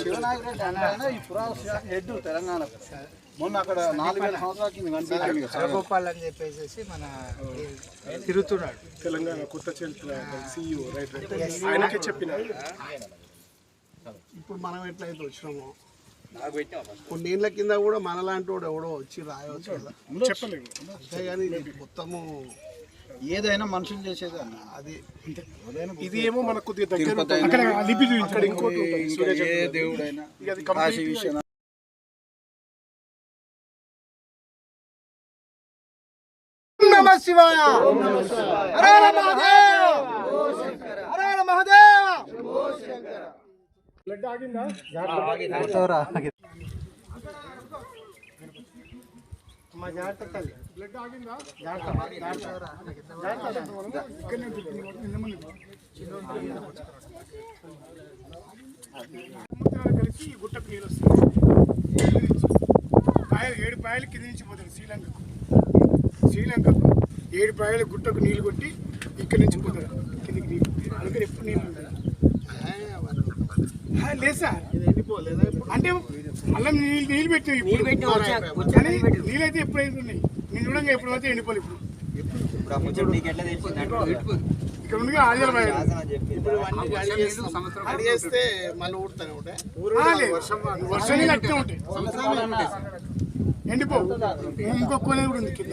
శివనాగిరెడ్డి అంటే ఈ పురాతన హెడ్ తెలంగాణ మొన్న అక్కడ 4000 సంవత్సరాల కింద కనిపించింది గోపాల్ అని చెప్పేసి మన తిరుగుతున్నాడు తెలంగాణ కొత్త చరిత్ర CEO రైట్ ఆయనకే చెప్పిన. ఇప్పుడు మనం ఎట్లయితే వచ్చినామో కొన్నేళ్ల కింద కూడా మనలాంటి వాడు ఎవడో వచ్చి రాయవచ్చు కదా చెప్పలేదు. అంతేగాని మొత్తము ఏదైనా మనుషులు చేసేది అన్న అది ఇది ఏమో మనకు కొద్దిగా దగ్గర అక్కడ లిపి అక్కడ ఇంకోటి ఉంటుంది. ఏ దేవుడైనా అది కాశీ విషయం నమః శివాయ హర హర మహాదేవ హర హర మహాదేవ బ్లడ్ ఆగిందా? మా జాగ్రత్త తల్లి బ్లడ్ ఆగిందా? సముద్రాలు కలిసి ఈ గుట్టకు నీళ్ళు వస్తాయి. 7 పాయలు కింద నుంచి పోతాడు శ్రీలంకకు 7 పాయల గుట్టకు నీళ్లు కొట్టి ఇక్కడి నుంచి పోతాడు కిందికి నీళ్ళు. అందుకని ఎప్పుడు నీళ్ళు ఉంటాయి లేదు సార్. అంటే మళ్ళీ నీళ్ళు పెట్టి కానీ నీళ్ళైతే ఎప్పుడైతే ఉన్నాయి నేను చూడంగా ఎప్పుడు అయితే ఎండిపోలేదు. ఇప్పుడు ఇక్కడ ఉండగా ఆదిలాబాద్ అడిగేస్తే మళ్ళీ ఊడుతూనే ఉంటాయి. వర్షం నీళ్ళు అట్టే ఉంటాయి ఎండిపో. ఇంకో కోనే కూడా ఉంది కింద.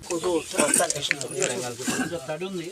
కొంచెం తడి ఉంది.